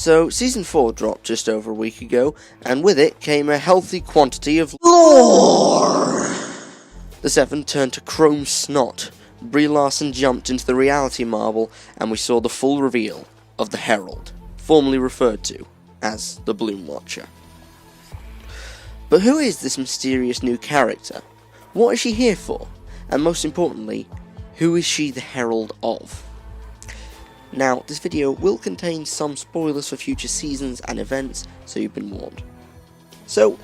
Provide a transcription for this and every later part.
So, Season 4 dropped just over a week ago, and with it came a healthy quantity of lore! The 7 turned to chrome snot, Brie Larson jumped into the reality marble, and we saw the full reveal of the Herald, formerly referred to as the Bloom Watcher. But who is this mysterious new character? What is she here for? And most importantly, who is she the herald of? Now, this video will contain some spoilers for future seasons and events, so you've been warned. So,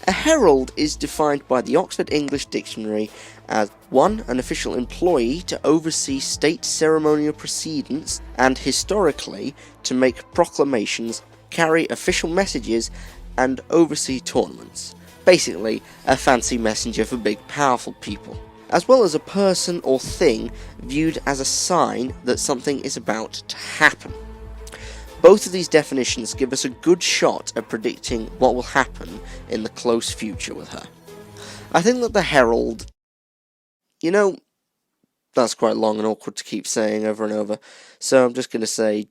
a herald is defined by the Oxford English Dictionary as 1. An official employee to oversee state ceremonial proceedings and, historically, to make proclamations, carry official messages, and oversee tournaments. Basically, a fancy messenger for big powerful people, as well as a person or thing viewed as a sign that something is about to happen. Both of these definitions give us a good shot at predicting what will happen in the close future with her. I think that the Herald... that's quite long and awkward to keep saying over and over, so I'm just going to say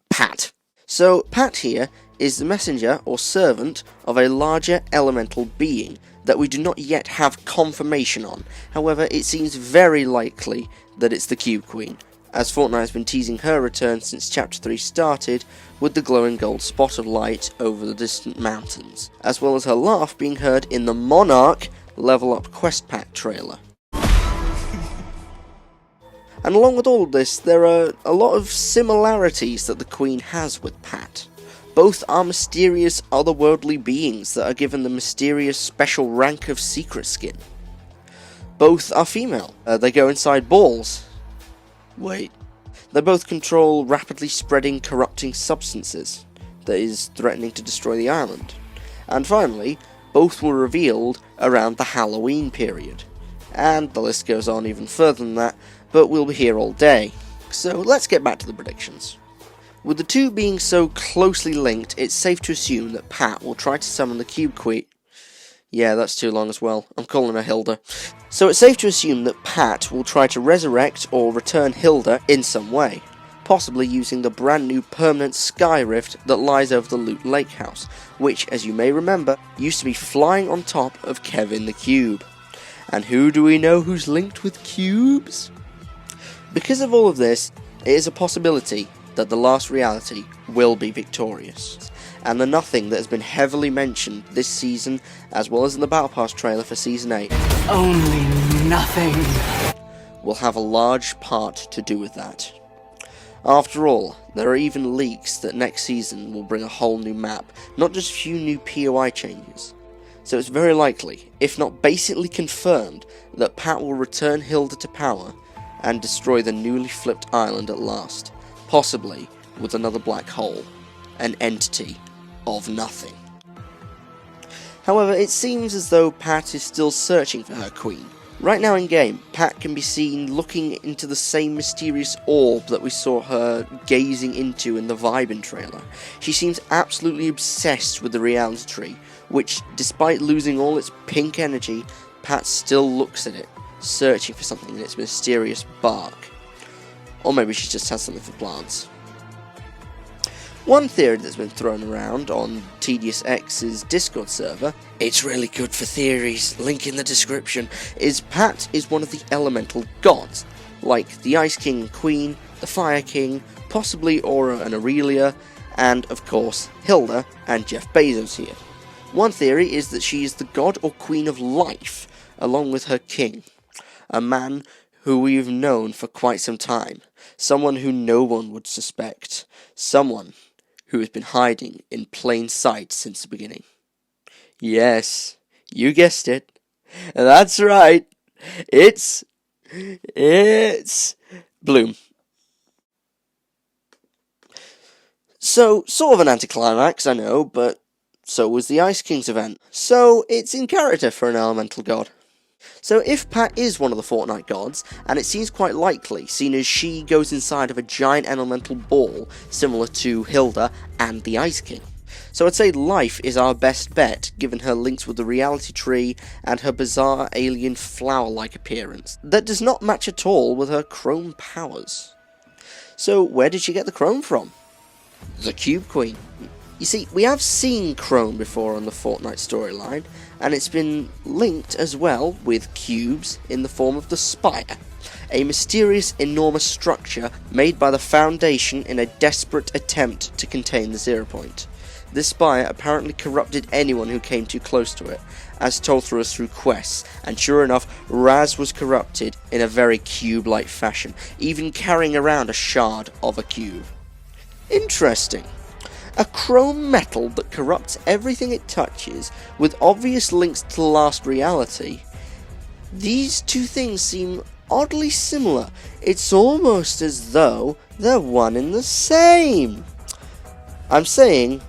Pat. So, Pat here is the messenger or servant of a larger elemental being that we do not yet have confirmation on. However, it seems very likely that it's the Cube Queen, as Fortnite has been teasing her return since Chapter 3 started, with the glowing gold spot of light over the distant mountains, as well as her laugh being heard in the Monarch Level Up Quest Pack trailer. And along with all of this, there are a lot of similarities that the Queen has with Pat. Both are mysterious otherworldly beings that are given the mysterious special rank of secret skin. Both are female. They go inside balls. Wait. They both control rapidly spreading corrupting substances that is threatening to destroy the island. And finally, both were revealed around the Halloween period. And the list goes on even further than that, but we'll be here all day. So let's get back to the predictions. With the two being so closely linked, it's safe to assume that Pat will try to summon the Cube Queen. Yeah, that's too long as well. I'm calling her Hilda. So it's safe to assume that Pat will try to resurrect or return Hilda in some way, possibly using the brand new permanent sky rift that lies over the Loot Lake house, which, as you may remember, used to be flying on top of Kevin the Cube. And who do we know who's linked with cubes? Because of all of this, it is a possibility that the last reality will be victorious, and the nothing that has been heavily mentioned this season, as well as in the Battle Pass trailer for Season 8, only nothing, will have a large part to do with that. After all, there are even leaks that next season will bring a whole new map, not just a few new POI changes. So it's very likely, if not basically confirmed, that Pat will return Hilda to power and destroy the newly flipped island at last, possibly with another black hole, an entity of nothing. However, it seems as though Pat is still searching for her queen. Right now in game, Pat can be seen looking into the same mysterious orb that we saw her gazing into in the Vibin trailer. She seems absolutely obsessed with the reality tree, which, despite losing all its pink energy, Pat still looks at it, searching for something in its mysterious bark. Or maybe she just has something for plants. One theory that's been thrown around on Tedious X's Discord server, it's really good for theories, link in the description, is Pat is one of the elemental gods, like the Ice King and Queen, the Fire King, possibly Aura and Aurelia, and of course Hilda and Jeff Bezos here. One theory is that she is the god or queen of life, along with her king, a man who we've known for quite some time, someone who no one would suspect, someone who has been hiding in plain sight since the beginning. Yes, you guessed it. That's right. It's Bloom. So, sort of an anticlimax, I know, but so was the Ice King's event. So, it's in character for an elemental god. So if Pat is one of the Fortnite gods, and it seems quite likely, seeing as she goes inside of a giant elemental ball, similar to Hilda and the Ice King. So I'd say life is our best bet, given her links with the reality tree and her bizarre alien flower-like appearance, that does not match at all with her chrome powers. So where did she get the chrome from? the Cube Queen. You see, we have seen Chrome before on the Fortnite storyline, and it's been linked as well with cubes in the form of the Spire, a mysterious, enormous structure made by the Foundation in a desperate attempt to contain the Zero Point. This Spire apparently corrupted anyone who came too close to it, as told through us through quests, and sure enough, Raz was corrupted in a very cube-like fashion, even carrying around a shard of a cube. Interesting. A chrome metal that corrupts everything it touches, with obvious links to the last reality. These two things seem oddly similar. It's almost as though they're one and the same. I'm saying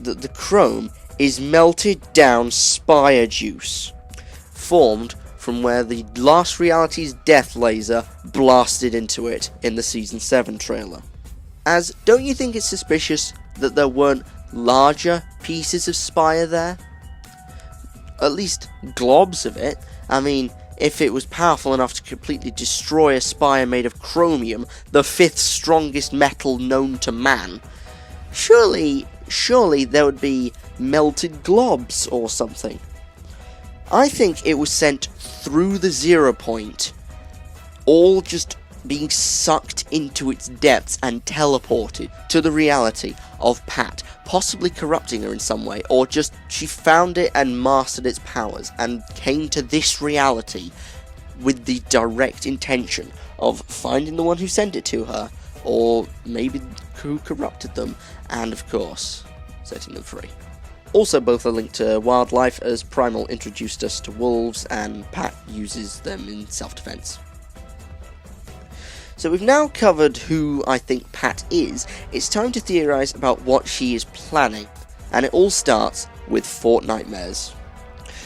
that the chrome is melted down Spire juice, formed from where the last reality's death laser blasted into it in the Season 7 trailer. As, don't you think it's suspicious that there weren't larger pieces of Spire there? At least globs of it. I mean, if it was powerful enough to completely destroy a Spire made of chromium, the 5th strongest metal known to man, surely there would be melted globs or something. I think it was sent through the Zero Point, all just being sucked into its depths and teleported to the reality of Pat, possibly corrupting her in some way, or just she found it and mastered its powers and came to this reality with the direct intention of finding the one who sent it to her, or maybe who corrupted them, and of course, setting them free. Also, both are linked to wildlife, as Primal introduced us to wolves and Pat uses them in self-defense. So we've now covered who I think Pat is. It's time to theorise about what she is planning, and it all starts with Fortnitemares.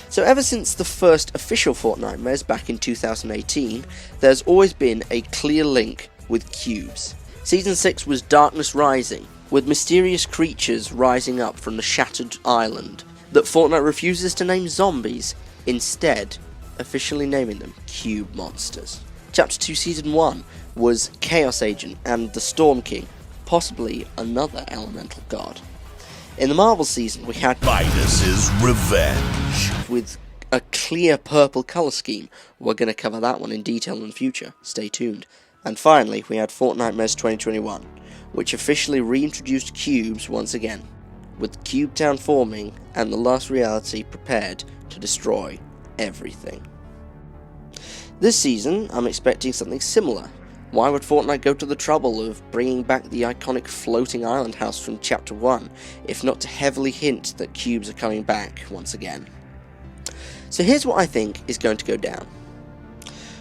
So ever since the first official Fortnitemares back in 2018, there's always been a clear link with cubes. Season 6 was Darkness Rising, with mysterious creatures rising up from the shattered island that Fortnite refuses to name zombies, instead officially naming them cube monsters. Chapter 2 Season 1 was Chaos Agent and the Storm King, possibly another elemental god. In the Marvel season we had Midas's Revenge, with a clear purple colour scheme. We're going to cover that one in detail in the future, stay tuned. And finally we had Fortnitemares 2021, which officially reintroduced cubes once again, with Cube Town forming and the last reality prepared to destroy everything. This season I'm expecting something similar. Why would Fortnite go to the trouble of bringing back the iconic floating island house from Chapter 1, if not to heavily hint that cubes are coming back once again? So here's what I think is going to go down.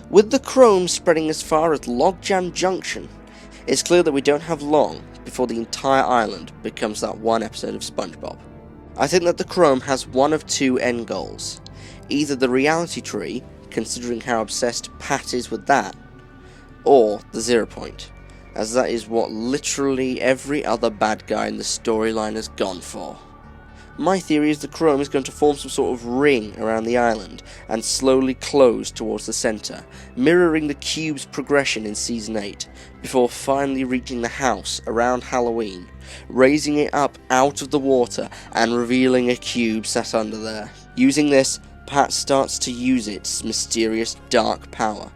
With the chrome spreading as far as Logjam Junction, it's clear that we don't have long before the entire island becomes that one episode of SpongeBob. I think that the chrome has one of two end goals. Either the reality tree, considering how obsessed Pat is with that, or the Zero Point, as that is what literally every other bad guy in the storyline has gone for. My theory is the chrome is going to form some sort of ring around the island and slowly close towards the centre, mirroring the cube's progression in Season 8, before finally reaching the house around Halloween, raising it up out of the water and revealing a cube sat under there. Using this, Pat starts to use its mysterious dark power,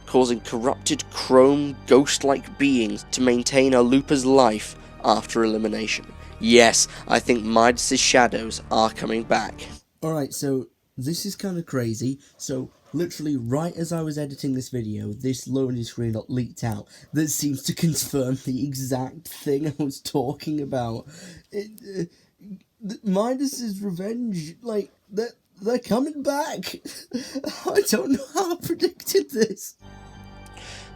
causing corrupted chrome ghost-like beings to maintain a Looper's life after elimination. Yes, I think Midas's shadows are coming back. Alright, so this is kind of crazy. So literally right as I was editing this video, this loading screen got leaked out that seems to confirm the exact thing I was talking about. Midas's Revenge, like, they're coming back. I don't know how I predicted this.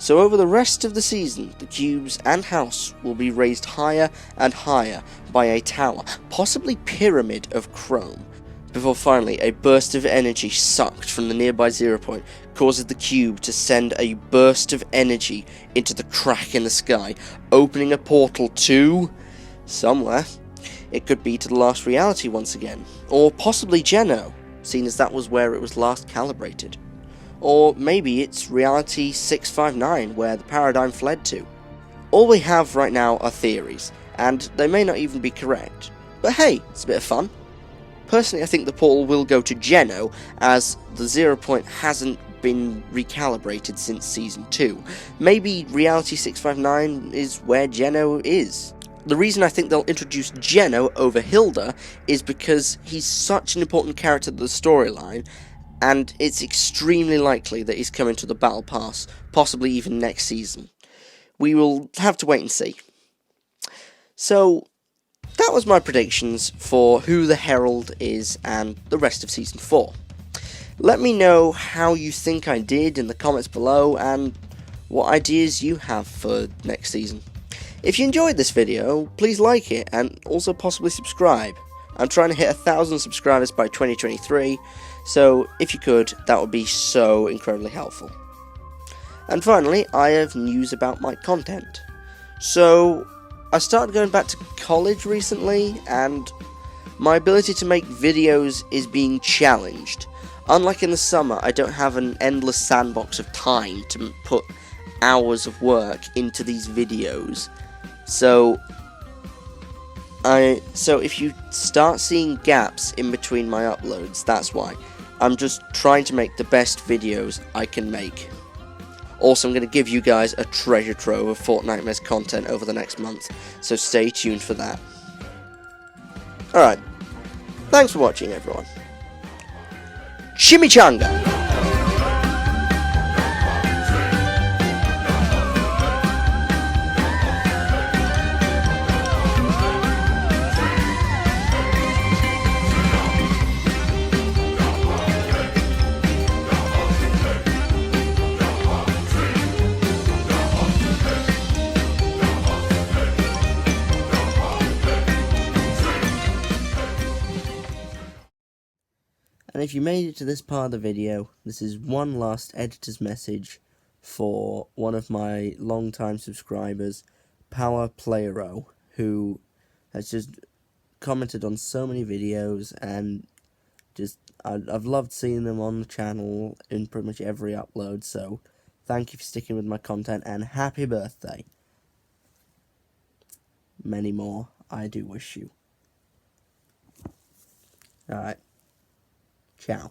So over the rest of the season, the cubes and house will be raised higher and higher by a tower, possibly pyramid of chrome, before finally a burst of energy sucked from the nearby Zero Point causes the cube to send a burst of energy into the crack in the sky, opening a portal to somewhere. It could be to the last reality once again, or possibly Geno, seeing as that was where it was last calibrated. Or maybe it's reality 659 where the paradigm fled to. All we have right now are theories, and they may not even be correct. But hey, it's a bit of fun. Personally, I think the portal will go to Geno, as the 0 point hasn't been recalibrated since Season 2. Maybe Reality 659 is where Geno is. The reason I think they'll introduce Geno over Hilda is because he's such an important character to the storyline, and it's extremely likely that he's coming to the Battle Pass, possibly even next season. We will have to wait and see. So, that was my predictions for who the Herald is and the rest of Season 4. Let me know how you think I did in the comments below, and what ideas you have for next season. If you enjoyed this video, please like it, and also possibly subscribe. I'm trying to hit 1,000 subscribers by 2023, so if you could, that would be so incredibly helpful. And finally, I have news about my content. So, I started going back to college recently, and my ability to make videos is being challenged. Unlike in the summer, I don't have an endless sandbox of time to put hours of work into these videos. So if you start seeing gaps in between my uploads, that's why. I'm just trying to make the best videos I can make. Also, I'm going to give you guys a treasure trove of Fortnitemares content over the next month, so stay tuned for that. Alright, thanks for watching, everyone. Chimichanga! And if you made it to this part of the video, this is one last editor's message for one of my long-time subscribers, Power Playero, who has just commented on so many videos, and just I've loved seeing them on the channel in pretty much every upload, so thank you for sticking with my content, and happy birthday. Many more I do wish you. Alright. Ciao.